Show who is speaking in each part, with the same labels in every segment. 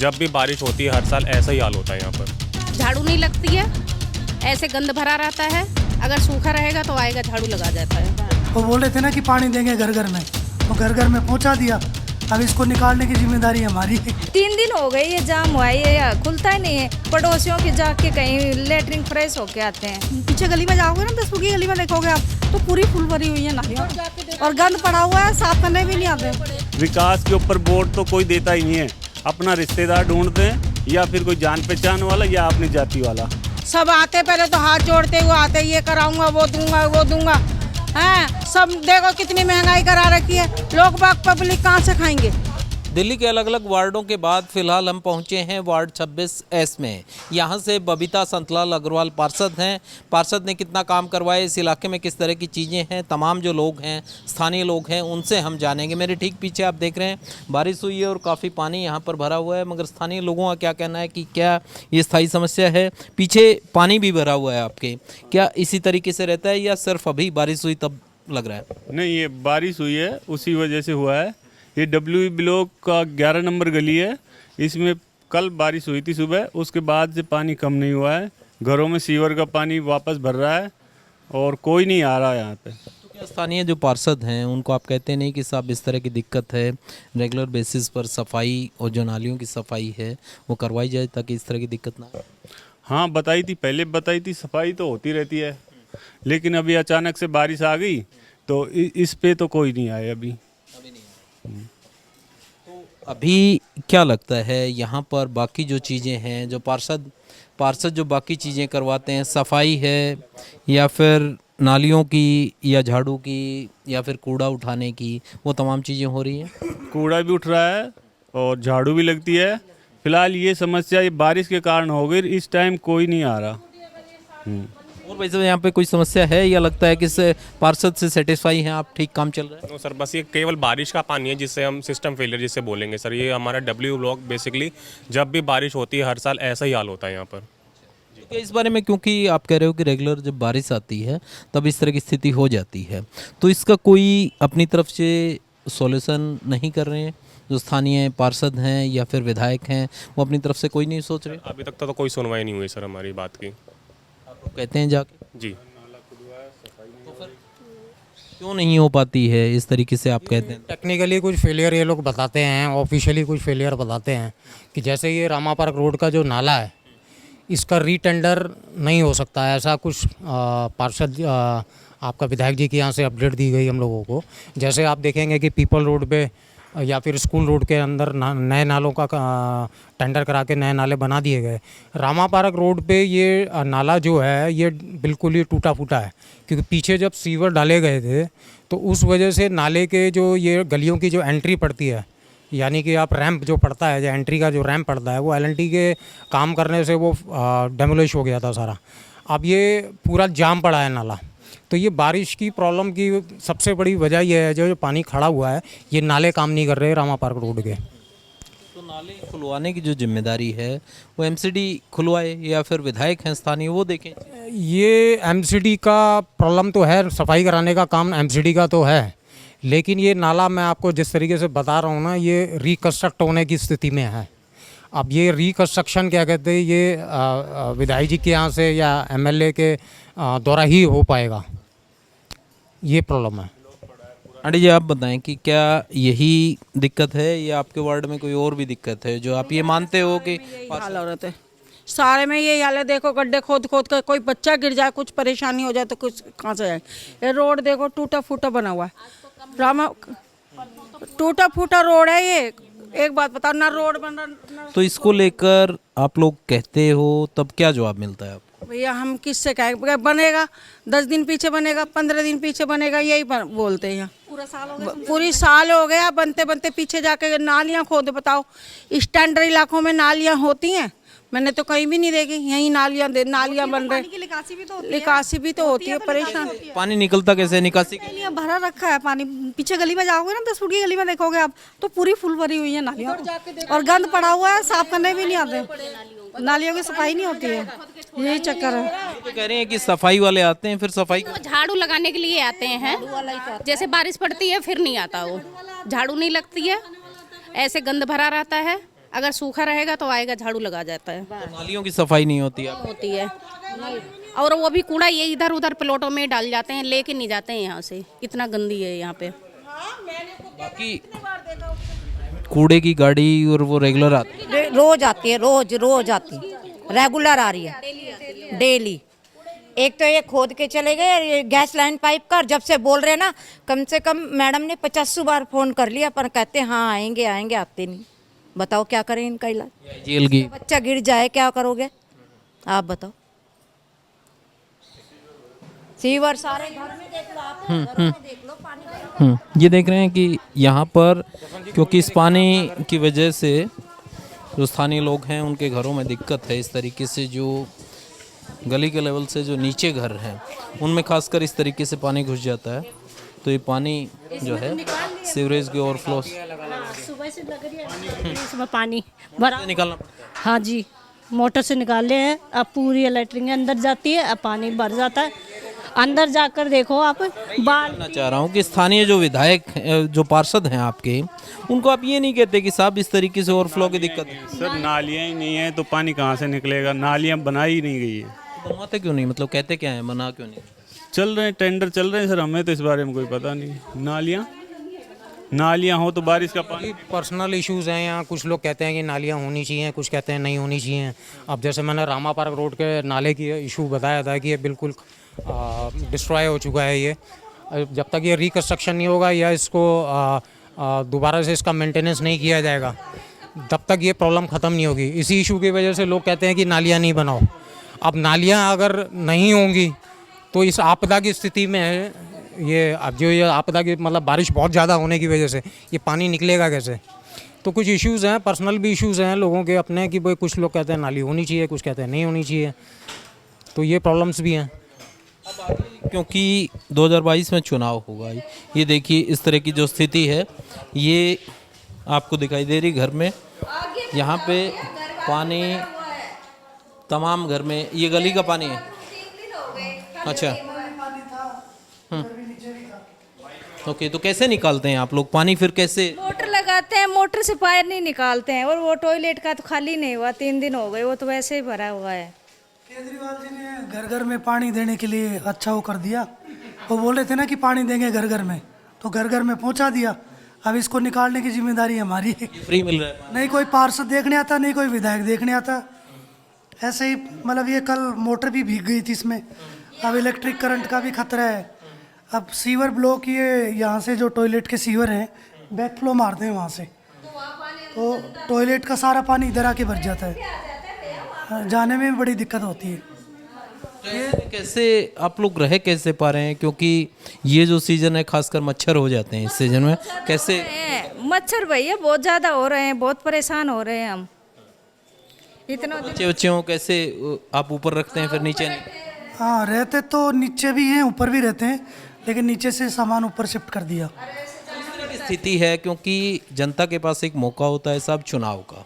Speaker 1: जब भी बारिश होती है हर साल ऐसा ही हाल होता है यहाँ पर।
Speaker 2: झाड़ू नहीं लगती है, ऐसे गंद भरा रहता है। अगर सूखा रहेगा तो आएगा, झाड़ू लगा जाता है।
Speaker 3: वो बोल रहे थे ना कि पानी देंगे घर घर में, वो घर घर में पहुंचा दिया। अब इसको निकालने की जिम्मेदारी हमारी है।
Speaker 4: 3 दिन हो गए ये जाम हुआ है, ये खुलता ही नहीं है। पड़ोसियों के जाके कहीं लेटरिन फ्रेश होके आते हैं।
Speaker 5: पीछे गली में जाओगे ना, 10 फुट की गली में देखोगे आप, तो पूरी फुल भरी हुई है नालियाँ और गंद पड़ा हुआ है, साफ करने भी नहीं आते।
Speaker 6: विकास के ऊपर वोट तो कोई देता ही नहीं है, अपना रिश्तेदार ढूंढते हैं या फिर कोई जान पहचान वाला या अपनी जाति वाला।
Speaker 7: सब आते पहले तो हाथ जोड़ते हुए आते, ये कराऊंगा, वो दूंगा हैं। सब देखो कितनी महंगाई करा रखी है, लोग बाग पब्लिक कहाँ से खाएंगे।
Speaker 8: दिल्ली के अलग अलग वार्डों के बाद फिलहाल हम पहुंचे हैं वार्ड 26S में। यहां से बबीता संतलाल अग्रवाल पार्षद हैं। पार्षद ने कितना काम करवाया, इस इलाके में किस तरह की चीज़ें हैं, तमाम जो लोग हैं, स्थानीय लोग हैं, उनसे हम जानेंगे। मेरे ठीक पीछे आप देख रहे हैं बारिश हुई है और काफ़ी पानी यहाँ पर भरा हुआ है, मगर स्थानीय लोगों का क्या कहना है कि क्या ये स्थायी समस्या है। पीछे पानी भी भरा हुआ है आपके, क्या इसी तरीके से रहता है या सिर्फ अभी बारिश हुई तब लग रहा है?
Speaker 6: नहीं, ये बारिश हुई है उसी वजह से हुआ है। ये WE ब्लॉक का 11 नंबर गली है, इसमें कल बारिश हुई थी सुबह, उसके बाद से पानी कम नहीं हुआ है। घरों में सीवर का पानी वापस भर रहा है और कोई नहीं आ रहा है यहाँ पे।
Speaker 8: तो क्या स्थानीय जो पार्षद हैं उनको आप कहते नहीं कि साहब इस तरह की दिक्कत है, रेगुलर बेसिस पर सफाई और जो नालियों की सफाई है वो करवाई जाए ताकि इस तरह की दिक्कत ना हो?
Speaker 6: हाँ, बताई थी, पहले बताई थी, सफाई तो होती रहती है, लेकिन अभी अचानक से बारिश आ गई तो इस पे तो कोई नहीं आया अभी।
Speaker 8: तो अभी क्या लगता है यहाँ पर बाकी जो चीज़ें हैं, जो पार्षद जो बाकी चीज़ें करवाते हैं, सफाई है या फिर नालियों की या झाड़ू की या फिर कूड़ा उठाने की, वो तमाम चीज़ें हो रही हैं?
Speaker 6: कूड़ा भी उठ रहा है और झाड़ू भी लगती है। फिलहाल ये समस्या ये बारिश के कारण हो गई, इस टाइम कोई नहीं आ रहा।
Speaker 8: और वैसे यहाँ पे कोई समस्या है या लगता है कि पार्षद से सेटिस्फाई हैं आप, ठीक काम चल रहा है?
Speaker 1: तो सर बस ये केवल बारिश का पानी है जिससे हम सिस्टम फेलियर जिससे बोलेंगे सर। ये हमारा WE ब्लॉक बेसिकली जब भी बारिश होती है हर साल ऐसा ही हाल होता है यहाँ पर।
Speaker 8: क्योंकि इस बारे में, क्योंकि आप कह रहे हो कि रेगुलर जब बारिश आती है तब इस तरह की स्थिति हो जाती है, तो इसका कोई अपनी तरफ से सॉल्यूशन नहीं कर रहे हैं जो स्थानीय पार्षद हैं या फिर विधायक हैं, वो अपनी तरफ से कोई नहीं सोच रहे?
Speaker 1: अभी तक तो कोई सुनवाई नहीं हुई सर हमारी बात की।
Speaker 8: आप कहते हैं जाके
Speaker 1: जी,
Speaker 8: तो फिर क्यों नहीं हो पाती है इस तरीके से आप कहते हैं?
Speaker 9: टेक्निकली कुछ फेलियर ये लोग बताते हैं, ऑफिशियली कुछ फेलियर बताते हैं कि जैसे ये रामा पार्क रोड का जो नाला है इसका रीटेंडर नहीं हो सकता है, ऐसा कुछ पार्षद आपका विधायक जी के यहाँ से अपडेट दी गई हम लोगों को। जैसे आप देखेंगे कि पीपल रोड पे या फिर स्कूल रोड के अंदर नए नालों का टेंडर करा के नए नाले बना दिए गए। रामा पार्क रोड पे ये नाला जो है ये बिल्कुल ही टूटा फूटा है, क्योंकि पीछे जब सीवर डाले गए थे तो उस वजह से नाले के जो ये गलियों की जो एंट्री पड़ती है, यानी कि आप रैंप जो पड़ता है, जो एंट्री का जो रैंप पड़ता है, वो LNT के काम करने से वो डेमोलिश हो गया था सारा। अब ये पूरा जाम पड़ा है नाला। तो ये बारिश की प्रॉब्लम की सबसे बड़ी वजह ये है, जो पानी खड़ा हुआ है, ये नाले काम नहीं कर रहे रामा पार्क रोड के।
Speaker 8: तो नाले खुलवाने की जो जिम्मेदारी है वो MCD खुलवाए या फिर विधायक हैं स्थानीय वो देखें?
Speaker 9: ये MCD का प्रॉब्लम तो है, सफाई कराने का काम MCD का तो है, लेकिन ये नाला मैं आपको जिस तरीके से बता रहा हूँ ना, ये रिकन्स्ट्रक्ट होने की स्थिति में है। अब ये रिकन्स्ट्रक्शन क्या कहते हैं, ये विधायक जी के यहाँ से या MLA के द्वारा ही हो पाएगा, ये प्रॉब्लम है।
Speaker 8: आंटी जी आप बताएं कि क्या यही दिक्कत है या आपके वार्ड में कोई और भी दिक्कत है जो आप ये मानते हो कि
Speaker 7: हाल हो रहे थे सारे में यही हाल है। देखो गड्ढे खोद खोद कर कोई बच्चा गिर जाए, कुछ परेशानी हो जाए तो कुछ कहाँ से जाए। ये रोड देखो टूटा फूटा बना हुआ है, रामा टूटा फूटा रोड है ये। एक बात बताओ ना, रोड बन रहा।
Speaker 8: तो इसको लेकर आप लोग कहते हो तब क्या जवाब मिलता है आपको?
Speaker 7: भैया हम किससे कहें, बनेगा 10 दिन पीछे बनेगा, 15 दिन पीछे बनेगा, यही बोलते हैं। पूरी साल हो गया बनते बनते, पीछे जाके नालियाँ खोद। बताओ स्टैंडर्ड इलाकों में नालियाँ होती हैं? मैंने तो कहीं भी नहीं देखी। यही नालियाँ बन रही, निकासी भी तो होती है। परेशान
Speaker 8: पानी निकलता कैसे? निकासी
Speaker 5: भरा रखा है पानी। पीछे गली में जाओगे ना, 10 फुट की गली में देखोगे आप, तो पूरी फुल भरी हुई है नालियाँ और गंद पड़ा हुआ है, साफ करने भी नहीं आते। नालियों की सफाई नहीं होती है, यही चक्कर है।
Speaker 8: तो कह रहे हैं कि सफाई वाले आते हैं, फिर सफाई
Speaker 2: तो झाड़ू लगाने के लिए आते हैं, जैसे बारिश पड़ती है फिर नहीं आता वो, झाड़ू नहीं लगती है, ऐसे गंद भरा रहता है। अगर सूखा रहेगा तो आएगा झाड़ू लगा जाता है।
Speaker 8: तो नालियों की सफाई नहीं होती है।
Speaker 2: होती है और वो भी कूड़ा ये इधर उधर प्लॉटों में डाल जाते हैं, लेके नहीं जाते हैं यहाँ से, इतना गंदी है यहाँ पे।
Speaker 8: बाकी कूड़े की गाड़ी और वो रेगुलर आती है।
Speaker 10: रोज आती है, रोज आती है, रेगुलर आ रही है डेली। एक तो ये खोद के चले गए, ये गैस लाइन पाइप का, जब से बोल रहे ना कम से कम मैडम ने 50 बार फोन कर लिया, पर कहते हाँ आएंगे आएंगे, आते नहीं। बताओ क्या करें इनका इलाज।
Speaker 8: जेल की
Speaker 10: बच्चा गिर जाए क्या करोगे आप बताओ। सीवर सारे घर में देख लो, आप घरों में देख लो पानी।
Speaker 8: ये देख रहे हैं कि यहाँ पर क्योंकि इस पानी की वजह से जो स्थानीय लोग हैं उनके घरों में दिक्कत है। इस तरीके से जो गली के लेवल से जो नीचे घर हैं उनमें खासकर इस तरीके से पानी घुस जाता है। तो ये पानी जो है सीवरेज के ओवरफ्लो
Speaker 11: सुबह से लग रही है इसमें पानी भरा
Speaker 8: निकालना।
Speaker 11: हाँ जी, मोटर से निकाले हैं। अब पूरी लैटरिन अंदर जाती है, अब पानी भर जाता है। अंदर जाकर देखो आप बाल।
Speaker 8: मैं चाह रहा हूँ कि स्थानीय जो विधायक जो पार्षद हैं आपके, उनको आप ये नहीं कहते कि साहब इस तरीके से ओवरफ्लो की दिक्कत है।
Speaker 6: सर नालियाँ ही नहीं है तो पानी कहाँ से निकलेगा? नालियाँ बनाई ही नहीं गई है।
Speaker 8: बनवाते क्यों नहीं, मतलब कहते क्या है, मना क्यों नहीं?
Speaker 6: चल रहे हैं, टेंडर चल रहे हैं सर, हमें तो इस बारे में कोई पता नहीं। नालियाँ हो तो बारिश का पानी।
Speaker 9: पर्सनल इश्यूज़ हैं यहाँ। कुछ लोग कहते हैं कि नालियाँ होनी चाहिए, कुछ कहते हैं नहीं होनी चाहिए। अब जैसे मैंने रामा पार्क रोड के नाले की इशू बताया था कि ये बिल्कुल डिस्ट्रॉय हो चुका है। ये जब तक ये रिकन्स्ट्रक्शन नहीं होगा या इसको दोबारा से इसका मेंटेनेंस नहीं किया जाएगा, तब तक ये प्रॉब्लम ख़त्म नहीं होगी। इसी इशू की वजह से लोग कहते हैं कि नालियाँ नहीं बनाओ। अब नालियाँ अगर नहीं होंगी तो इस आपदा की स्थिति में ये अब जो ये आपदा की मतलब बारिश बहुत ज़्यादा होने की वजह से ये पानी निकलेगा कैसे? तो कुछ इश्यूज़ हैं, पर्सनल भी इश्यूज़ हैं लोगों के अपने, कि भाई कुछ लोग कहते हैं नाली होनी चाहिए, कुछ कहते हैं नहीं होनी चाहिए। तो ये प्रॉब्लम्स भी हैं।
Speaker 8: क्योंकि 2022 में चुनाव होगा, ये देखिए इस तरह की जो स्थिति है ये आपको दिखाई दे रही। घर में यहाँ पे पानी तमाम घर में, ये गली का पानी है। अच्छा ओके, तो कैसे निकालते हैं आप लोग पानी? फिर कैसे
Speaker 4: मोटर लगाते हैं, मोटर से पानी नहीं निकालते हैं। और वो टॉयलेट का तो खाली नहीं हुआ, 3 दिन हो गए, वो तो वैसे ही भरा हुआ है।
Speaker 3: केजरीवाल जी ने घर घर में पानी देने के लिए अच्छा वो कर दिया। वो बोल रहे थे ना कि पानी देंगे घर घर में, तो घर घर में पहुंचा दिया। अब इसको निकालने की जिम्मेदारी हमारी है।
Speaker 8: फ्री मिल रहा है?
Speaker 3: नहीं कोई पार्षद देखने आता, नहीं कोई विधायक देखने आता। ऐसे ही मतलब ये कल मोटर भी भीग गई थी इसमें। अब इलेक्ट्रिक करंट का भी खतरा है। अब सीवर ब्लॉक, ये यहाँ से जो टॉयलेट के सीवर हैं बैक फ्लो मारते हैं वहाँ से, तो टॉयलेट का सारा पानी इधर आके भर जाता है। जाने में बड़ी दिक्कत होती है।
Speaker 8: ये कैसे आप लोग रह कैसे पा रहे हैं? क्योंकि ये जो सीजन है खासकर मच्छर हो जाते हैं इस सीजन में, कैसे?
Speaker 4: मच्छर भैया बहुत ज़्यादा हो रहे हैं, बहुत परेशान हो रहे हैं हम। इतना
Speaker 8: बच्चे हो कैसे आप ऊपर रखते हैं फिर नीचे नहीं?
Speaker 3: हाँ रहते तो नीचे भी हैं, ऊपर भी रहते हैं, लेकिन नीचे से सामान ऊपर शिफ्ट कर दिया।
Speaker 8: स्थिति है क्योंकि जनता के पास एक मौका होता है साहब चुनाव का।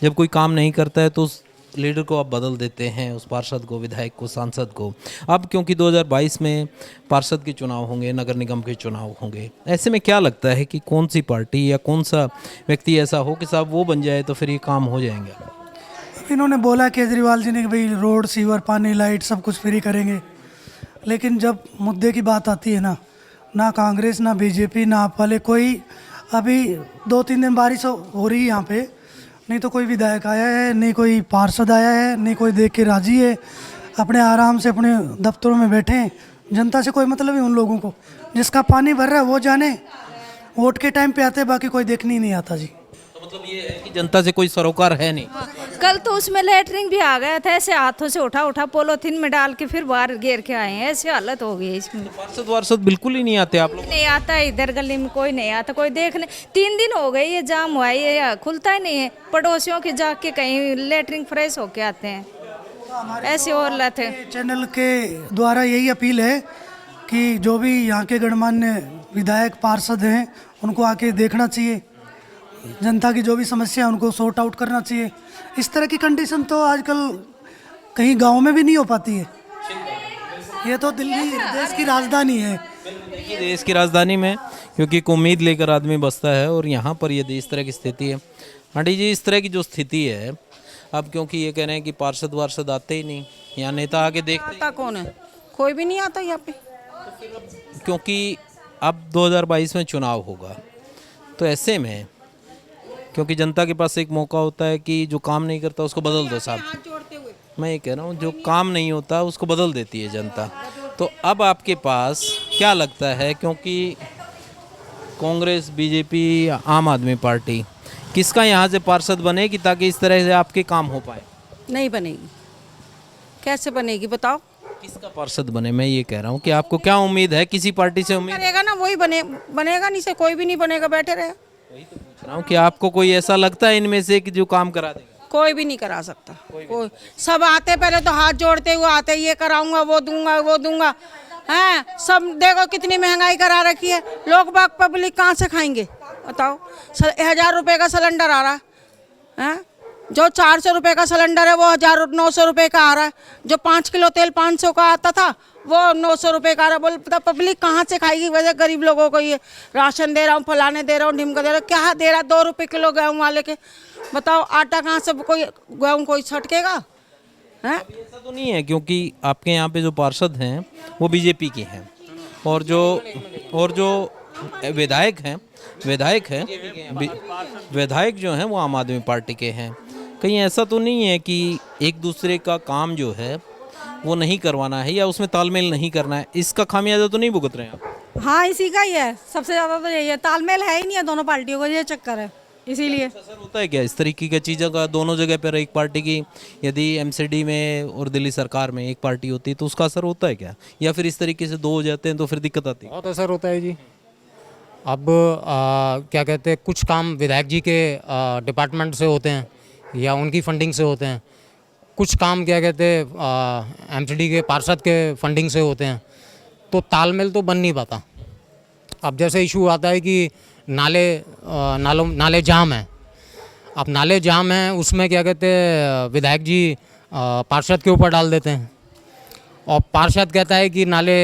Speaker 8: जब कोई काम नहीं करता है तो उस लीडर को आप बदल देते हैं, उस पार्षद को, विधायक को, सांसद को। अब क्योंकि 2022 में पार्षद के चुनाव होंगे, नगर निगम के चुनाव होंगे, ऐसे में क्या लगता है कि कौन सी पार्टी या कौन सा व्यक्ति ऐसा हो कि साहब वो बन जाए तो फिर ये काम हो जाएंगे?
Speaker 3: इन्होंने बोला केजरीवाल जी ने कि भाई रोड, सीवर, पानी, लाइट सब कुछ फ्री करेंगे, लेकिन जब मुद्दे की बात आती है ना कांग्रेस, ना बीजेपी, ना आप वाले कोई। अभी 2-3 दिन बारिश हो रही है यहाँ पे, नहीं तो कोई विधायक आया है, नहीं कोई पार्षद आया है, नहीं कोई देख के राजी है। अपने आराम से अपने दफ्तरों में बैठे हैं। जनता से कोई मतलब है उन लोगों को? जिसका पानी भर रहा है वो जाने, वोट के टाइम पे आते, बाकी कोई देखने ही नहीं आता जी।
Speaker 8: तो मतलब ये है कि जनता से कोई सरोकार है नहीं।
Speaker 4: कल तो उसमें लेटरिन भी आ गया था, ऐसे हाथों से उठा पॉलीथिन में डाल के फिर बाहर घेर के आए हैं। ऐसी हालत हो गई इसमें।
Speaker 8: पार्षद वार्षद बिल्कुल ही नहीं आते आप लोग?
Speaker 4: नहीं आता है, इधर गली में कोई नहीं आता, कोई देखने। 3 दिन हो गए ये जाम हुआ है, ये खुलता ही नहीं है। पड़ोसियों के जाके कहीं लेटरिन फ्रेश होके आते हैं, ऐसे और हालत है।
Speaker 3: चैनल के द्वारा यही अपील है कि जो भी यहाँ के गणमान्य विधायक, पार्षद हैं, उनको आके देखना चाहिए। जनता की जो भी समस्या है उनको सॉर्ट आउट करना चाहिए। इस तरह की कंडीशन तो आजकल कहीं गांव में भी नहीं हो पाती है। ये तो दिल्ली देश की राजधानी है।
Speaker 8: देखिए देश की राजधानी में क्योंकि एक उम्मीद लेकर आदमी बसता है, और यहाँ पर ये इस तरह की स्थिति है। आंटी जी, इस तरह की जो स्थिति है अब, क्योंकि ये कह रहे हैं कि पार्षद वार्षद आते ही नहीं, यहाँ नेता आके देखते
Speaker 7: आता कौन है? कोई भी नहीं आता यहाँ पे।
Speaker 8: क्योंकि अब 2022 में चुनाव होगा, तो ऐसे में क्योंकि जनता के पास एक मौका होता है कि जो काम नहीं करता उसको बदल दो साहब। मैं ये कह रहा हूँ, जो काम नहीं होता उसको बदल देती है जनता। तो अब आपके पास क्या लगता है, क्योंकि कांग्रेस, बीजेपी, आम आदमी पार्टी, किसका यहाँ से पार्षद बनेगी ताकि इस तरह से आपके काम हो पाए?
Speaker 7: नहीं बनेगी। कैसे बनेगी बताओ?
Speaker 8: किसका पार्षद बने, मैं ये कह रहा हूँ कि आपको क्या उम्मीद है, किसी पार्टी से उम्मीद
Speaker 7: करेगा ना वही बनेगा, नहीं से कोई भी नहीं बनेगा, बैठे रहे।
Speaker 8: वही तो पूछ रहा हूँ कि आपको कोई ऐसा लगता है इनमें से कि जो काम करा देगा?
Speaker 7: कोई भी नहीं करा सकता। कोई सब आते पहले तो हाथ जोड़ते हुए आते, ये कराऊंगा, वो दूंगा, वो दूंगा। हैं सब देखो कितनी महंगाई करा रखी है, लोग बाग पब्लिक कहाँ से खाएंगे बताओ? 1000 रुपये का सिलेंडर आ रहा है, जो 400 रुपये का सिलेंडर है वो 1900 रुपये का आ रहा है। जो 5 किलो तेल 500 का आता था वो 900 रुपये का आ रहा है। बोल पता पब्लिक कहाँ से खाएगी? वजह गरीब लोगों को ये राशन दे रहा हूँ, फलाने दे रहा हूँ, ढिमका दे रहा हूँ, क्या दे रहा है? 2 रुपये किलो गेहूँ वाले के, बताओ आटा कहाँ से कोई गेहूँ कोई छटकेगा? हैं
Speaker 8: ऐसा तो नहीं है, क्योंकि आपके यहाँ पे जो पार्षद हैं वो बीजेपी के हैं, और जो विधायक हैं विधायक जो हैं वो आम आदमी पार्टी के हैं। कहीं ऐसा तो नहीं है कि एक दूसरे का काम जो है वो नहीं करवाना है या उसमें तालमेल नहीं करना है, इसका खामियाजा तो नहीं भुगत रहे हैं आप?
Speaker 5: हाँ इसी का ही है, सबसे ज़्यादा तो यही है, तालमेल है ही नहीं है दोनों पार्टियों को, ये चक्कर है इसीलिए।
Speaker 8: असर होता है क्या इस तरीके की चीज़ों का दोनों जगह पर? एक पार्टी की यदि एमसीडी में और दिल्ली सरकार में एक पार्टी होती है तो उसका असर होता है क्या, या फिर इस तरीके से 2 हो जाते हैं तो फिर दिक्कत आती है?
Speaker 9: बहुत असर होता है जी। अब क्या कहते हैं, कुछ काम विधायक जी के डिपार्टमेंट से होते हैं या उनकी फंडिंग से होते हैं, कुछ काम क्या कहते हैं एमसीडी के पार्षद के फंडिंग से होते हैं, तो तालमेल तो बन नहीं पाता। अब जैसे इशू आता है कि नाले जाम है, अब नाले जाम हैं उसमें क्या कहते हैं विधायक जी पार्षद के ऊपर डाल देते हैं, और पार्षद कहता है कि नाले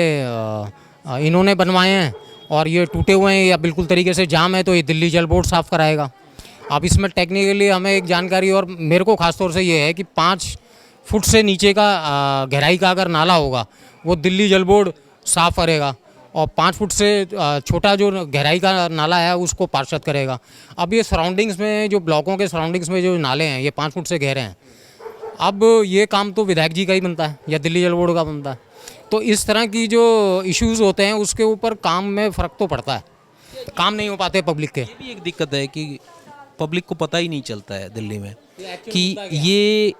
Speaker 9: इन्होंने बनवाए हैं और ये टूटे हुए हैं या बिल्कुल तरीके से जाम है तो ये दिल्ली जल बोर्ड साफ़ कराएगा। अब इसमें टेक्निकली हमें एक जानकारी और मेरे को ख़ास तौर से ये है कि 5 फुट से नीचे का गहराई का अगर नाला होगा वो दिल्ली जल बोर्ड साफ़ करेगा, और 5 फुट से छोटा जो गहराई का नाला है उसको पार्षद करेगा। अब ये सराउंडिंग्स में जो ब्लॉकों के सराउंडिंग्स में जो नाले हैं ये 5 फुट से गहरे हैं, अब ये काम तो विधायक जी का ही बनता है या दिल्ली जल बोर्ड का बनता है। तो इस तरह की जो इश्यूज़ होते हैं उसके ऊपर काम में फ़र्क तो पड़ता है, काम नहीं हो पाते पब्लिक के।
Speaker 8: ये भी एक दिक्कत है कि पब्लिक को पता ही नहीं चलता है दिल्ली में कि ये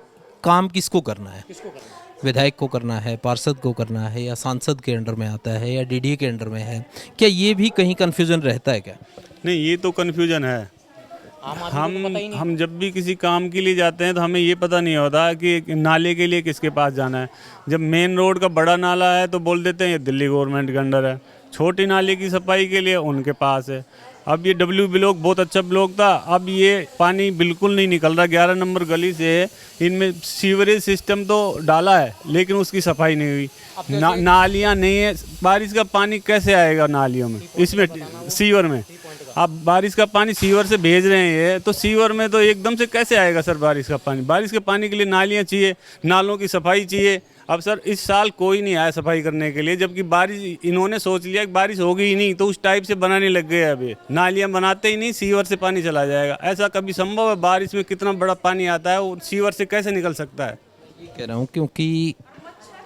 Speaker 8: काम किसको करना है, विधायक को करना है, पार्षद को करना है, या सांसद के अंडर में आता है या डीडीए के अंडर में है। क्या ये भी कहीं कन्फ्यूजन रहता है क्या?
Speaker 6: नहीं, ये तो कन्फ्यूजन है। हम जब भी किसी काम के लिए जाते हैं तो हमें ये पता नहीं होता कि नाले के लिए किसके पास जाना है। जब मेन रोड का बड़ा नाला है तो बोल देते हैं ये दिल्ली गवर्नमेंट के अंडर है, छोटी नाले की सफाई के लिए उनके पास है। अब ये डब्ल्यू ब्लॉक बहुत अच्छा ब्लॉक था, अब ये पानी बिल्कुल नहीं निकल रहा। 11 नंबर गली से इनमें सीवरेज सिस्टम तो डाला है लेकिन उसकी सफाई नहीं हुई, नालियाँ नहीं है। बारिश का पानी कैसे आएगा नालियों में, इसमें सीवर में? आप बारिश का पानी सीवर से भेज रहे हैं ये, तो सीवर में तो एकदम से कैसे आएगा सर बारिश का पानी? बारिश के पानी के लिए नालियाँ चाहिए, नालों की सफाई चाहिए। अब सर इस साल कोई नहीं आया सफाई करने के लिए, जबकि बारिश इन्होंने सोच लिया कि बारिश होगी ही नहीं तो उस टाइप से बनाने लग गए। अभी नालियाँ बनाते ही नहीं, सीवर से पानी चला जाएगा। ऐसा कभी संभव है? बारिश में कितना बड़ा पानी आता है, वो सीवर से कैसे निकल सकता है?
Speaker 8: कह रहा हूँ क्योंकि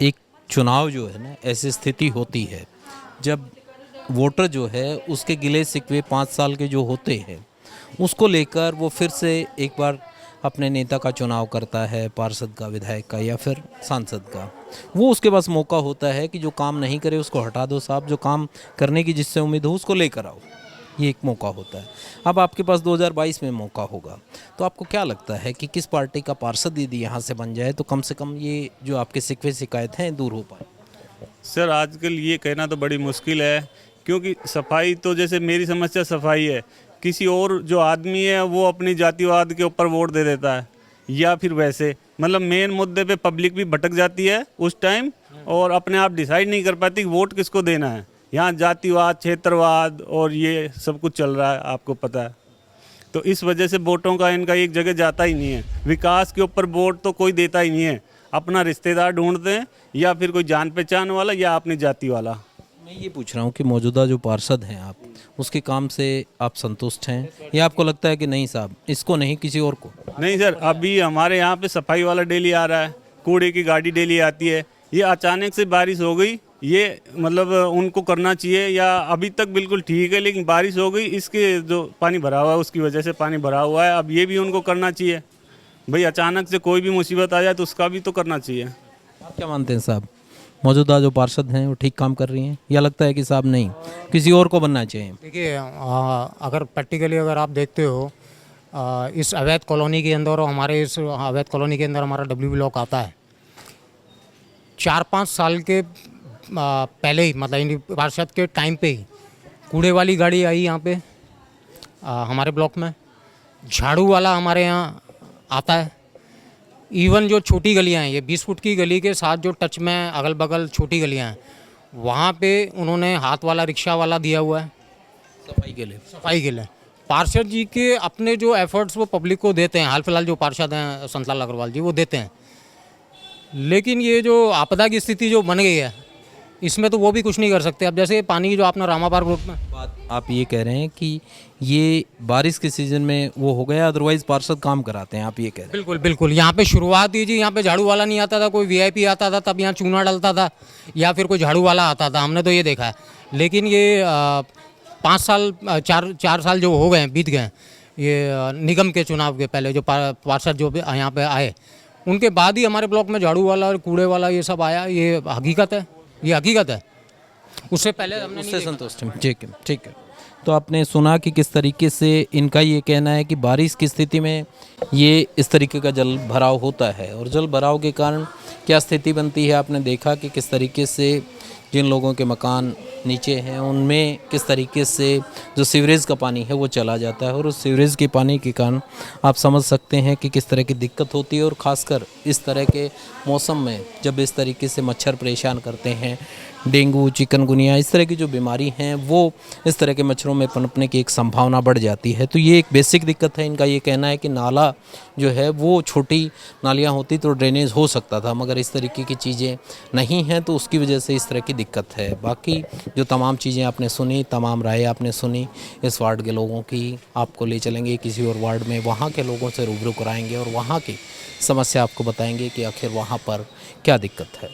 Speaker 8: एक चुनाव जो है ना, ऐसी स्थिति होती है जब वोटर जो है उसके गिले शिकवे 5 साल के जो होते हैं उसको लेकर वो फिर से एक बार अपने नेता का चुनाव करता है, पार्षद का, विधायक का या फिर सांसद का। वो उसके पास मौका होता है कि जो काम नहीं करे उसको हटा दो साहब, जो काम करने की जिससे उम्मीद हो उसको लेकर आओ। ये एक मौका होता है। अब आपके पास 2022 में मौका होगा, तो आपको क्या लगता है कि किस पार्टी का पार्षद यदि यहाँ से बन जाए तो कम से कम ये जो आपके शिकवे शिकायत हैं दूर हो पाए?
Speaker 6: सर आजकल ये कहना तो बड़ी मुश्किल है, क्योंकि सफाई तो जैसे मेरी समस्या सफाई है, किसी और जो आदमी है वो अपनी जातिवाद के ऊपर वोट दे देता है, या फिर वैसे मतलब मेन मुद्दे पे पब्लिक भी भटक जाती है उस टाइम और अपने आप डिसाइड नहीं कर पाती कि वोट किसको देना है। यहाँ जातिवाद, क्षेत्रवाद और ये सब कुछ चल रहा है, आपको पता है। तो इस वजह से वोटों का इनका एक जगह जाता ही नहीं है। विकास के ऊपर वोट तो कोई देता ही नहीं है, अपना रिश्तेदार ढूंढते हैं या फिर कोई जान पहचान वाला या अपनी जाति वाला।
Speaker 8: मैं ये पूछ रहा हूँ कि मौजूदा जो पार्षद हैं आप, उसके काम से आप संतुष्ट हैं या आपको लगता है कि नहीं साहब इसको नहीं किसी और को?
Speaker 6: नहीं सर, अभी हमारे यहाँ पे सफाई वाला डेली आ रहा है, कूड़े की गाड़ी डेली आती है। ये अचानक से बारिश हो गई, ये मतलब उनको करना चाहिए या अभी तक बिल्कुल ठीक है, लेकिन बारिश हो गई, इसके जो पानी भरा हुआ है उसकी वजह से पानी भरा हुआ है। अब ये भी उनको करना चाहिए भाई, अचानक से कोई भी मुसीबत आ जाए तो उसका भी तो करना चाहिए।
Speaker 8: आप क्या मानते हैं साहब, मौजूदा जो पार्षद हैं वो ठीक काम कर रही हैं या लगता है कि साहब नहीं किसी और को बनना चाहिए?
Speaker 9: देखिए अगर प्रैक्टिकली अगर आप देखते हो इस अवैध कॉलोनी के अंदर और हमारे इस अवैध कॉलोनी के अंदर हमारा डब्ल्यू ब्लॉक आता है, 4-5 साल के पहले ही मतलब पार्षद के टाइम पे ही कूड़े वाली गाड़ी आई यहाँ पे हमारे ब्लॉक में, झाड़ू वाला हमारे यहाँ आता है। इवन जो छोटी गलियाँ हैं, ये 20 फुट की गली के साथ जो टच में अगल बगल छोटी गलियाँ हैं, वहाँ पे उन्होंने हाथ वाला रिक्शा वाला दिया हुआ है सफाई के लिए। पार्षद जी के अपने जो एफर्ट्स वो पब्लिक को देते हैं, हाल फिलहाल जो पार्षद हैं संतलाल अग्रवाल जी वो देते हैं, लेकिन ये जो आपदा की स्थिति जो बन गई है इसमें तो वो भी कुछ नहीं कर सकते। अब जैसे पानी की जो आपने रामा पार्क रोड में
Speaker 8: बात आप ये कह रहे हैं कि ये बारिश के सीजन में वो हो गया, अदरवाइज पार्षद काम कराते हैं, आप ये कह रहे हैं?
Speaker 9: बिल्कुल बिल्कुल। यहाँ पे शुरुआत ही जी, यहाँ पे झाड़ू वाला नहीं आता था, कोई वीआईपी आता था तब यहाँ चूना डलता था या फिर कोई झाड़ू वाला आता था, हमने तो ये देखा है। लेकिन ये 5 साल 4 साल जो हो गए बीत गए ये निगम के चुनाव के पहले जो पार्षद जो यहाँ पे आए उनके बाद ही हमारे ब्लॉक में झाड़ू वाला और कूड़े वाला ये सब आया। ये हकीकत है, ये हकीकत है। उससे पहले हमने
Speaker 8: उससे संतुष्ट हैं। ठीक है। तो आपने सुना कि किस तरीके से इनका ये कहना है कि बारिश की स्थिति में ये इस तरीके का जल भराव होता है और जल भराव के कारण क्या स्थिति बनती है। आपने देखा कि किस तरीके से जिन लोगों के मकान नीचे हैं उनमें किस तरीके से जो सीवरेज का पानी है वो चला जाता है और उस सीवरेज के पानी के कारण आप समझ सकते हैं कि किस तरह की दिक्कत होती है। और ख़ासकर इस तरह के मौसम में जब इस तरीके से मच्छर परेशान करते हैं, डेंगू, चिकनगुनिया, इस तरह की जो बीमारी हैं वो इस तरह के मच्छरों में पनपने की एक संभावना बढ़ जाती है। तो ये एक बेसिक दिक्कत है। इनका ये कहना है कि नाला जो है वो छोटी नालियाँ होती तो ड्रेनेज हो सकता था, मगर इस तरीके की चीज़ें नहीं हैं तो उसकी वजह से इस तरह की दिक्कत है। बाकी जो तमाम चीज़ें आपने सुनी, तमाम राय आपने सुनी इस वार्ड के लोगों की, आपको ले चलेंगे किसी और वार्ड में, वहाँ के लोगों से रूबरू कराएंगे और वहाँ की समस्या आपको बताएंगे कि आखिर वहाँ पर क्या दिक्कत है।